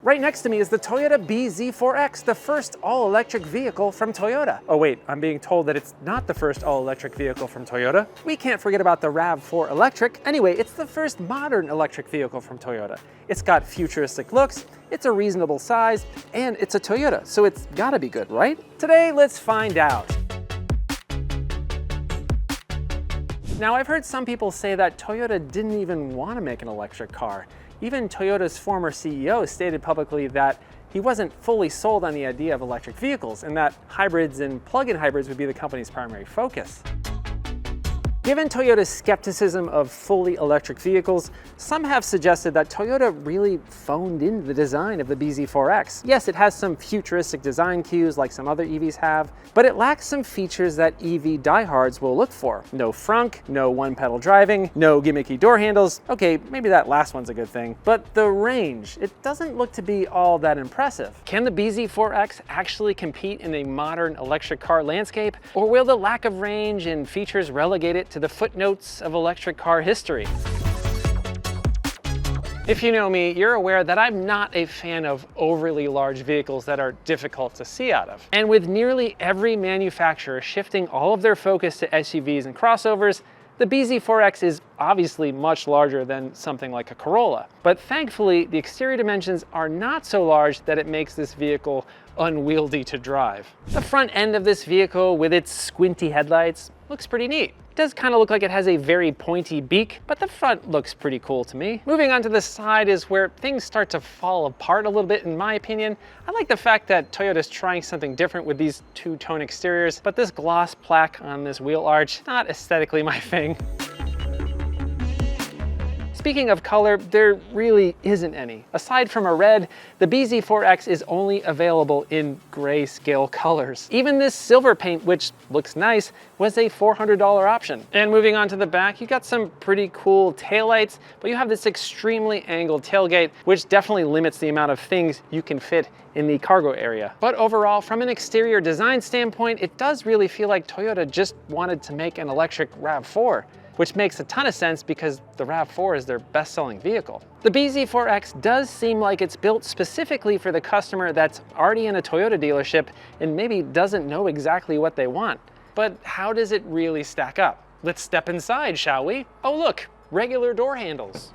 Right next to me is the Toyota bZ4X, the first all-electric vehicle from Toyota. Oh wait, I'm being told that it's not the first all-electric vehicle from Toyota. We can't forget about the RAV4 electric. Anyway, it's the first modern electric vehicle from Toyota. It's got futuristic looks, it's a reasonable size, and it's a Toyota, so it's gotta be good, right? Today, let's find out. Now, I've heard some people say that Toyota didn't even want to make an electric car. Even Toyota's former CEO stated publicly that he wasn't fully sold on the idea of electric vehicles and that hybrids and plug-in hybrids would be the company's primary focus. Given Toyota's skepticism of fully electric vehicles, some have suggested that Toyota really phoned in the design of the bZ4X. Yes, it has some futuristic design cues like some other EVs have, but it lacks some features that EV diehards will look for. No frunk, no one-pedal driving, no gimmicky door handles. Okay, maybe that last one's a good thing, but the range, it doesn't look to be all that impressive. Can the bZ4X actually compete in a modern electric car landscape, or will the lack of range and features relegate it to the footnotes of electric car history? If you know me, you're aware that I'm not a fan of overly large vehicles that are difficult to see out of. And with nearly every manufacturer shifting all of their focus to SUVs and crossovers, the bZ4X is obviously much larger than something like a Corolla. But thankfully, the exterior dimensions are not so large that it makes this vehicle unwieldy to drive. The front end of this vehicle with its squinty headlights looks pretty neat. It does kind of look like it has a very pointy beak, but the front looks pretty cool to me. Moving on to the side is where things start to fall apart a little bit in my opinion. I like the fact that Toyota's trying something different with these two-tone exteriors, but this gloss plaque on this wheel arch, not aesthetically my thing. Speaking of color, there really isn't any. Aside from a red, the bZ4X is only available in grayscale colors. Even this silver paint, which looks nice, was a $400 option. And moving on to the back, you got some pretty cool taillights, but you have this extremely angled tailgate, which definitely limits the amount of things you can fit in the cargo area. But overall, from an exterior design standpoint, it does really feel like Toyota just wanted to make an electric RAV4. Which makes a ton of sense because the RAV4 is their best-selling vehicle. The bZ4X does seem like it's built specifically for the customer that's already in a Toyota dealership and maybe doesn't know exactly what they want. But how does it really stack up? Let's step inside, shall we? Oh look, regular door handles.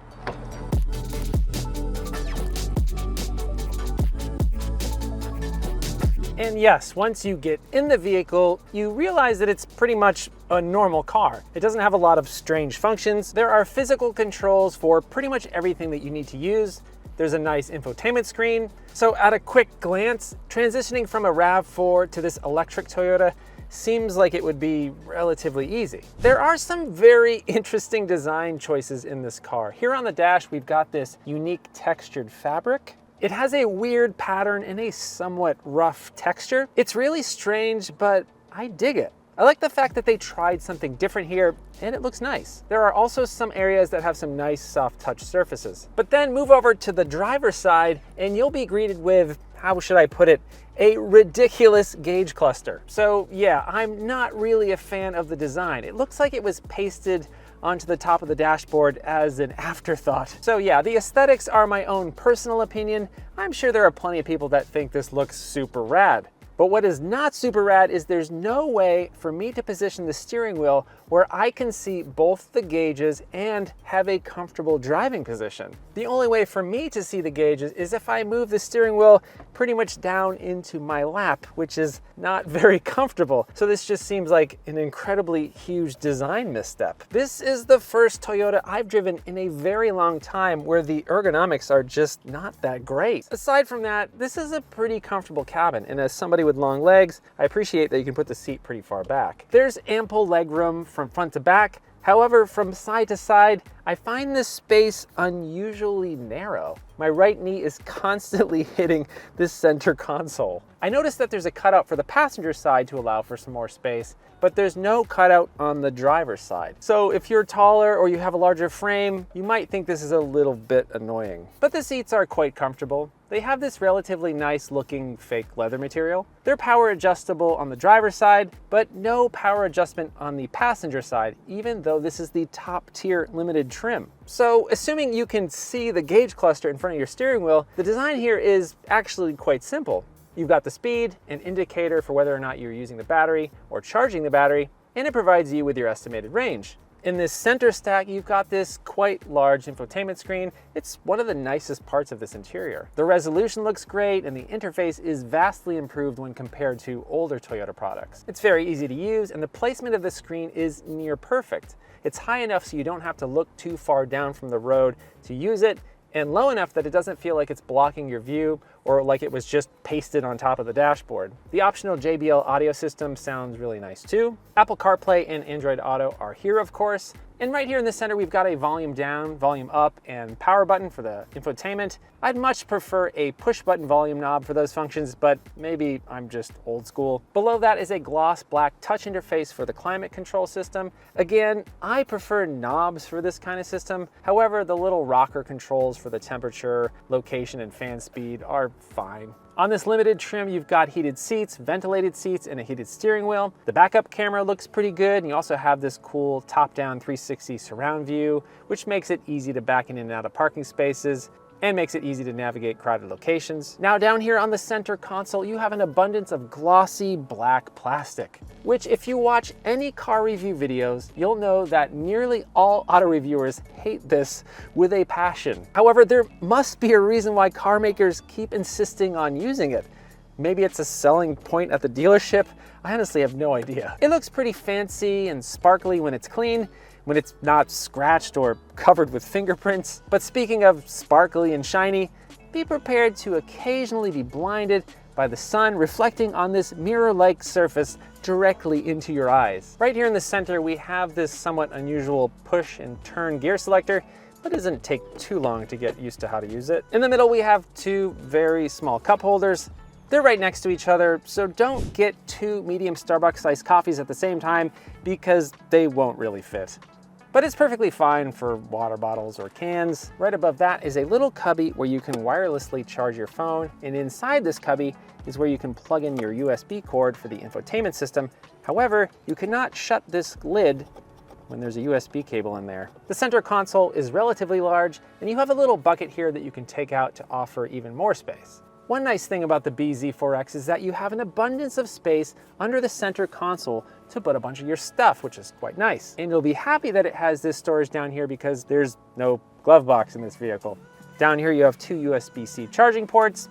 And yes, once you get in the vehicle, you realize that it's pretty much a normal car. It doesn't have a lot of strange functions. There are physical controls for pretty much everything that you need to use. There's a nice infotainment screen. So at a quick glance, transitioning from a RAV4 to this electric Toyota seems like it would be relatively easy. There are some very interesting design choices in this car. Here on the dash, we've got this unique textured fabric. It has a weird pattern and a somewhat rough texture. It's really strange, but I dig it. I like the fact that they tried something different here, and it looks nice. There are also some areas that have some nice soft touch surfaces. But then move over to the driver's side, and you'll be greeted with, how should I put it, a ridiculous gauge cluster. So yeah, I'm not really a fan of the design. It looks like it was pasted onto the top of the dashboard as an afterthought. So yeah, the aesthetics are my own personal opinion. I'm sure there are plenty of people that think this looks super rad. But what is not super rad is there's no way for me to position the steering wheel where I can see both the gauges and have a comfortable driving position. The only way for me to see the gauges is if I move the steering wheel pretty much down into my lap, which is not very comfortable. So this just seems like an incredibly huge design misstep. This is the first Toyota I've driven in a very long time where the ergonomics are just not that great. Aside from that, this is a pretty comfortable cabin, and as somebody with long legs, I appreciate that you can put the seat pretty far back. There's ample leg room from front to back. However, from side to side, I find this space unusually narrow. My right knee is constantly hitting this center console. I noticed that there's a cutout for the passenger side to allow for some more space, but there's no cutout on the driver's side. So if you're taller or you have a larger frame, you might think this is a little bit annoying. But the seats are quite comfortable. They have this relatively nice looking fake leather material. They're power adjustable on the driver's side, but no power adjustment on the passenger side, even though this is the top tier limited trim. So assuming you can see the gauge cluster in front of your steering wheel, the design here is actually quite simple. You've got the speed, an indicator for whether or not you're using the battery or charging the battery, and it provides you with your estimated range. In this center stack, you've got this quite large infotainment screen. It's one of the nicest parts of this interior. The resolution looks great and the interface is vastly improved when compared to older Toyota products. It's very easy to use and the placement of the screen is near perfect. It's high enough so you don't have to look too far down from the road to use it, and low enough that it doesn't feel like it's blocking your view or like it was just pasted on top of the dashboard. The optional JBL audio system sounds really nice too. Apple CarPlay and Android Auto are here, of course. And right here in the center, we've got a volume down, volume up, and power button for the infotainment. I'd much prefer a push button volume knob for those functions, but maybe I'm just old school. Below that is a gloss black touch interface for the climate control system. Again, I prefer knobs for this kind of system. However, the little rocker controls for the temperature, location, and fan speed are fine. On this limited trim, you've got heated seats, ventilated seats, and a heated steering wheel. The backup camera looks pretty good, and you also have this cool top-down 360 surround view, which makes it easy to back in and out of parking spaces and makes it easy to navigate crowded locations. Now down here on the center console, you have an abundance of glossy black plastic, which if you watch any car review videos, you'll know that nearly all auto reviewers hate this with a passion. However, there must be a reason why car makers keep insisting on using it. Maybe it's a selling point at the dealership. I honestly have no idea. It looks pretty fancy and sparkly when it's clean, when it's not scratched or covered with fingerprints. But speaking of sparkly and shiny, be prepared to occasionally be blinded by the sun reflecting on this mirror-like surface directly into your eyes. Right here in the center, we have this somewhat unusual push and turn gear selector, but it doesn't take too long to get used to how to use it. In the middle, we have two very small cup holders. They're right next to each other, so don't get two medium Starbucks-sized coffees at the same time because they won't really fit. But it's perfectly fine for water bottles or cans. Right above that is a little cubby where you can wirelessly charge your phone, and inside this cubby is where you can plug in your USB cord for the infotainment system. However, you cannot shut this lid when there's a USB cable in there. The center console is relatively large, and you have a little bucket here that you can take out to offer even more space. One nice thing about the bZ4X is that you have an abundance of space under the center console to put a bunch of your stuff, which is quite nice. And you'll be happy that it has this storage down here because there's no glove box in this vehicle. Down here you have two USB-C charging ports.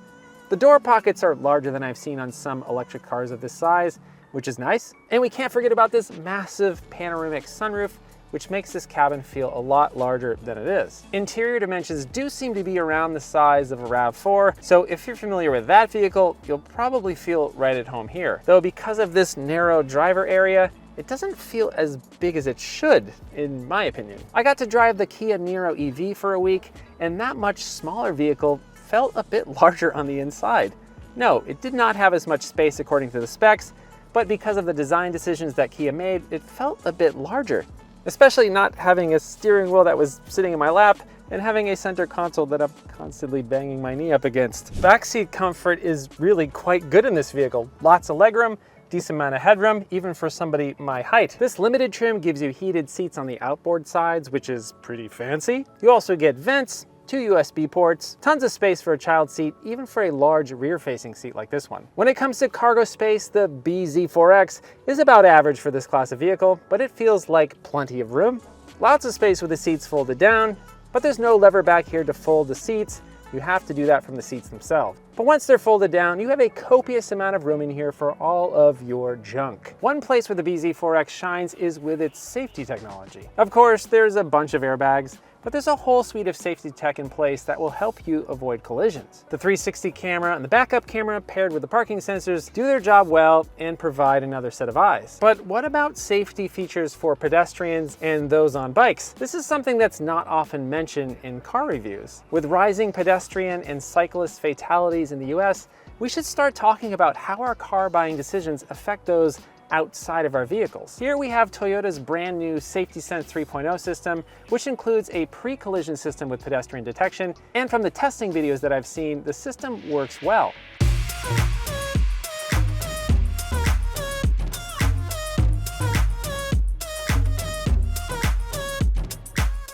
The door pockets are larger than I've seen on some electric cars of this size, which is nice. And we can't forget about this massive panoramic sunroof, which makes this cabin feel a lot larger than it is. Interior dimensions do seem to be around the size of a RAV4, so if you're familiar with that vehicle, you'll probably feel right at home here. Though because of this narrow driver area, it doesn't feel as big as it should, in my opinion. I got to drive the Kia Niro EV for a week, and that much smaller vehicle felt a bit larger on the inside. No, it did not have as much space according to the specs, but because of the design decisions that Kia made, it felt a bit larger. Especially not having a steering wheel that was sitting in my lap and having a center console that I'm constantly banging my knee up against. Backseat comfort is really quite good in this vehicle. Lots of legroom, decent amount of headroom, even for somebody my height. This limited trim gives you heated seats on the outboard sides, which is pretty fancy. You also get vents, two USB ports, tons of space for a child seat, even for a large rear-facing seat like this one. When it comes to cargo space, the bZ4X is about average for this class of vehicle, but it feels like plenty of room. Lots of space with the seats folded down, but there's no lever back here to fold the seats. You have to do that from the seats themselves. But once they're folded down, you have a copious amount of room in here for all of your junk. One place where the bZ4X shines is with its safety technology. Of course, there's a bunch of airbags, but there's a whole suite of safety tech in place that will help you avoid collisions. The 360 camera and the backup camera paired with the parking sensors do their job well and provide another set of eyes. But what about safety features for pedestrians and those on bikes? This is something that's not often mentioned in car reviews. With rising pedestrian and cyclist fatalities in the US, we should start talking about how our car buying decisions affect those outside of our vehicles. Here we have Toyota's brand new Safety Sense 3.0 system, which includes a pre-collision system with pedestrian detection, and from the testing videos that I've seen, the system works well.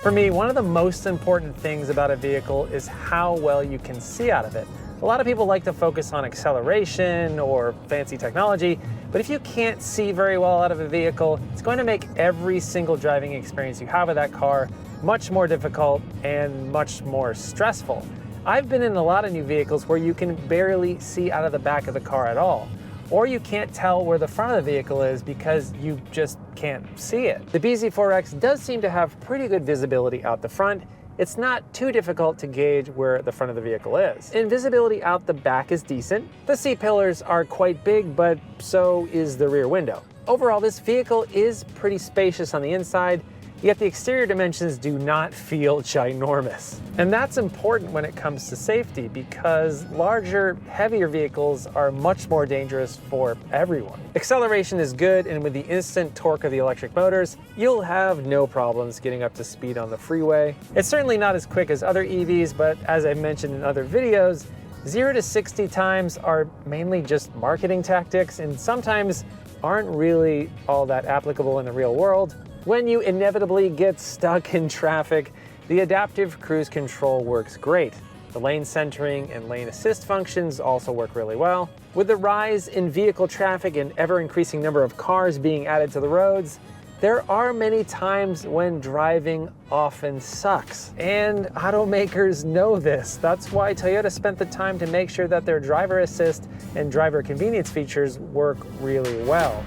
For me, one of the most important things about a vehicle is how well you can see out of it. A lot of people like to focus on acceleration or fancy technology, but if you can't see very well out of a vehicle, it's going to make every single driving experience you have with that car much more difficult and much more stressful. I've been in a lot of new vehicles where you can barely see out of the back of the car at all, or you can't tell where the front of the vehicle is because you just can't see it. The bZ4X does seem to have pretty good visibility out the front. It's not too difficult to gauge where the front of the vehicle is. And visibility out the back is decent. The C-pillars are quite big, but so is the rear window. Overall, this vehicle is pretty spacious on the inside, yet the exterior dimensions do not feel ginormous. And that's important when it comes to safety because larger, heavier vehicles are much more dangerous for everyone. Acceleration is good, and with the instant torque of the electric motors, you'll have no problems getting up to speed on the freeway. It's certainly not as quick as other EVs, but as I mentioned in other videos, 0 to 60 times are mainly just marketing tactics and sometimes aren't really all that applicable in the real world. When you inevitably get stuck in traffic, the adaptive cruise control works great. The lane centering and lane assist functions also work really well. With the rise in vehicle traffic and ever-increasing number of cars being added to the roads, there are many times when driving often sucks. And automakers know this. That's why Toyota spent the time to make sure that their driver assist and driver convenience features work really well.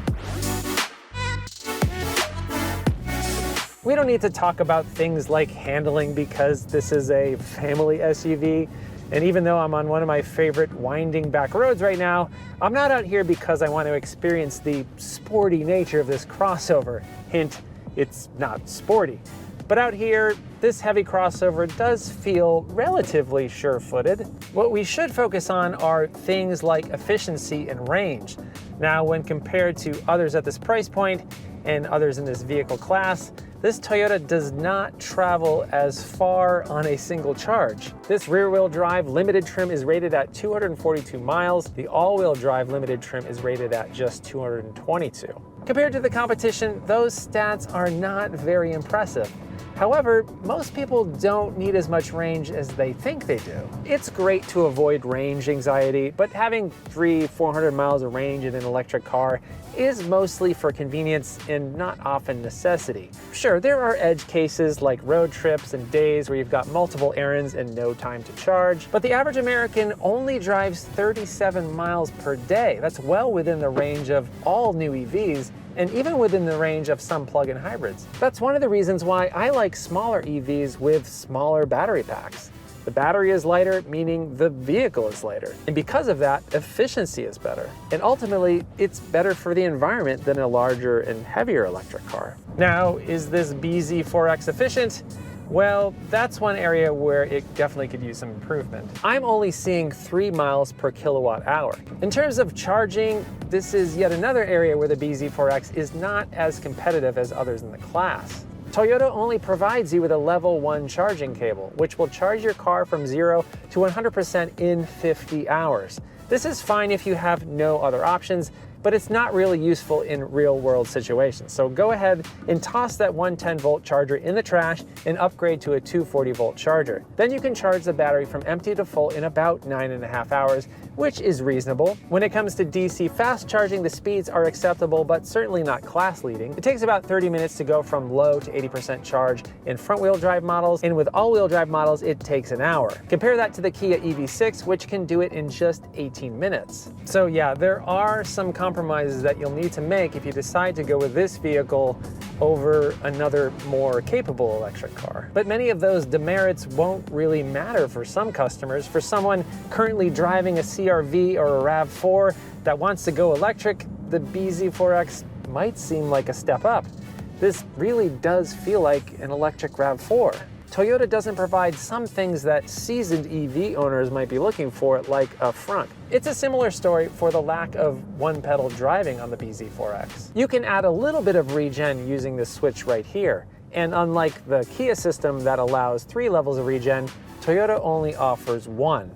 We don't need to talk about things like handling because this is a family SUV. And even though I'm on one of my favorite winding back roads right now, I'm not out here because I want to experience the sporty nature of this crossover. Hint, it's not sporty. But out here, this heavy crossover does feel relatively sure-footed. What we should focus on are things like efficiency and range. Now, when compared to others at this price point and others in this vehicle class, this Toyota does not travel as far on a single charge. This rear-wheel drive limited trim is rated at 242 miles. The all-wheel drive limited trim is rated at just 222. Compared to the competition, those stats are not very impressive. However, most people don't need as much range as they think they do. It's great to avoid range anxiety, but having 300-400 miles of range in an electric car is mostly for convenience and not often necessity. Sure, there are edge cases like road trips and days where you've got multiple errands and no time to charge, but the average American only drives 37 miles per day. That's well within the range of all new EVs, and even within the range of some plug-in hybrids. That's one of the reasons why I like smaller EVs with smaller battery packs. The battery is lighter, meaning the vehicle is lighter. And because of that, efficiency is better. And ultimately, it's better for the environment than a larger and heavier electric car. Now, is this bZ4X efficient? Well, that's one area where it definitely could use some improvement. I'm only seeing 3 miles per kilowatt hour. In terms of charging, this is yet another area where the bZ4X is not as competitive as others in the class. Toyota only provides you with a level 1 charging cable, which will charge your car from 0 to 100% in 50 hours. This is fine if you have no other options, but it's not really useful in real-world situations. So go ahead and toss that 110-volt charger in the trash and upgrade to a 240-volt charger. Then you can charge the battery from empty to full in about 9.5 hours, which is reasonable. When it comes to DC fast charging, the speeds are acceptable, but certainly not class-leading. It takes about 30 minutes to go from low to 80% charge in front-wheel drive models, and with all-wheel drive models, it takes an hour. Compare that to the Kia EV6, which can do it in just 18 minutes. So yeah, there are some compromises that you'll need to make if you decide to go with this vehicle over another more capable electric car. But many of those demerits won't really matter for some customers. For someone currently driving a CR-V or a RAV4 that wants to go electric, the bZ4X might seem like a step up. This really does feel like an electric RAV4. Toyota doesn't provide some things that seasoned EV owners might be looking for, like a front. It's a similar story for the lack of one-pedal driving on the bZ4X. You can add a little bit of regen using this switch right here, and unlike the Kia system that allows 3 levels of regen, Toyota only offers 1.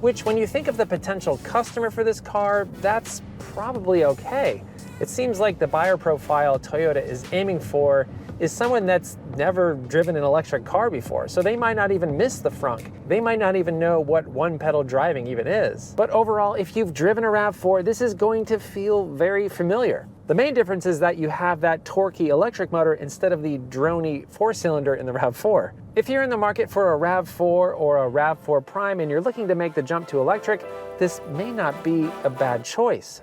Which, when you think of the potential customer for this car, that's probably okay. It seems like the buyer profile Toyota is aiming for is someone that's never driven an electric car before, so they might not even miss the frunk. They might not even know what one-pedal driving even is. But overall, if you've driven a RAV4, this is going to feel very familiar. The main difference is that you have that torquey electric motor instead of the droney four-cylinder in the RAV4. If you're in the market for a RAV4 or a RAV4 Prime and you're looking to make the jump to electric, this may not be a bad choice.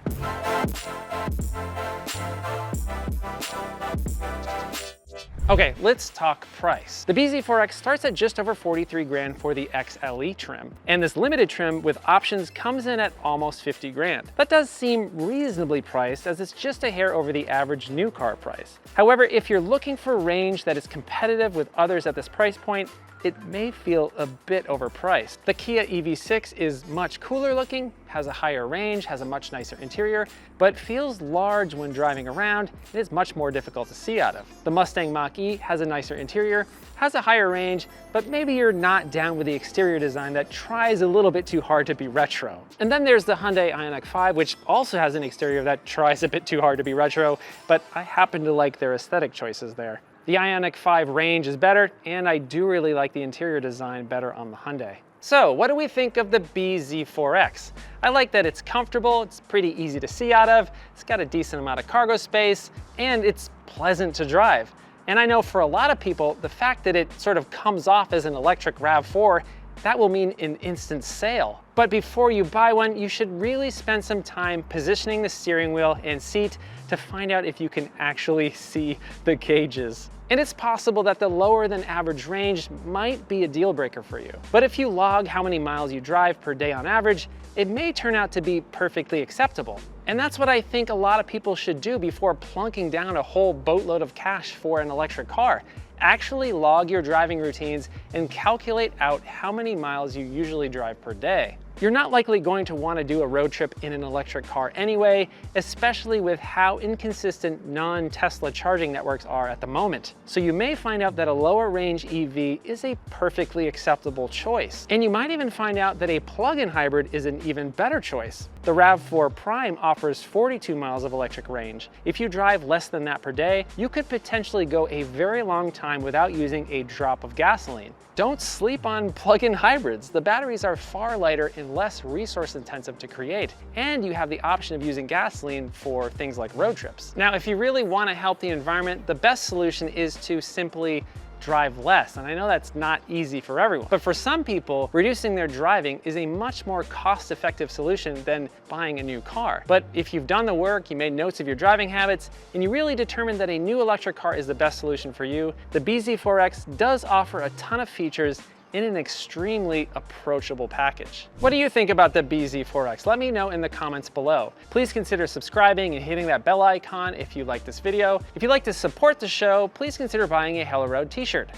Okay, let's talk price. The bZ4X starts at just over 43 grand for the XLE trim, and this limited trim with options comes in at almost 50 grand. That does seem reasonably priced, as it's just a hair over the average new car price. However, if you're looking for range that is competitive with others at this price point, it may feel a bit overpriced. The Kia EV6 is much cooler looking, has a higher range, has a much nicer interior, but feels large when driving around and is much more difficult to see out of. The Mustang Mach-E has a nicer interior, has a higher range, but maybe you're not down with the exterior design that tries a little bit too hard to be retro. And then there's the Hyundai Ioniq 5, which also has an exterior that tries a bit too hard to be retro, but I happen to like their aesthetic choices there. The Ioniq 5 range is better, and I do really like the interior design better on the Hyundai. So what do we think of the bZ4X? I like that it's comfortable, it's pretty easy to see out of, it's got a decent amount of cargo space, and it's pleasant to drive. And I know for a lot of people, the fact that it sort of comes off as an electric RAV4, that will mean an instant sale. But before you buy one, you should really spend some time positioning the steering wheel and seat to find out if you can actually see the gauges. And it's possible that the lower than average range might be a deal breaker for you. But if you log how many miles you drive per day on average, it may turn out to be perfectly acceptable. And that's what I think a lot of people should do before plunking down a whole boatload of cash for an electric car. Actually log your driving routines and calculate out how many miles you usually drive per day. You're not likely going to want to do a road trip in an electric car anyway, especially with how inconsistent non-Tesla charging networks are at the moment. So you may find out that a lower range EV is a perfectly acceptable choice. And you might even find out that a plug-in hybrid is an even better choice. The RAV4 Prime offers 42 miles of electric range. If you drive less than that per day, you could potentially go a very long time without using a drop of gasoline. Don't sleep on plug-in hybrids. The batteries are far lighter and less resource intensive to create, and you have the option of using gasoline for things like road trips. Now, if you really want to help the environment, the best solution is to simply drive less. And I know that's not easy for everyone, but for some people, reducing their driving is a much more cost-effective solution than buying a new car. But if you've done the work, you made notes of your driving habits, and you really determined that a new electric car is the best solution for you, the bZ4X does offer a ton of features in an extremely approachable package. What do you think about the bZ4X? Let me know in the comments below. Please consider subscribing and hitting that bell icon if you like this video. If you'd like to support the show, please consider buying a Hello Road t-shirt.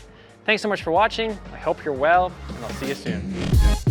Thanks so much for watching. I hope you're well, and I'll see you soon.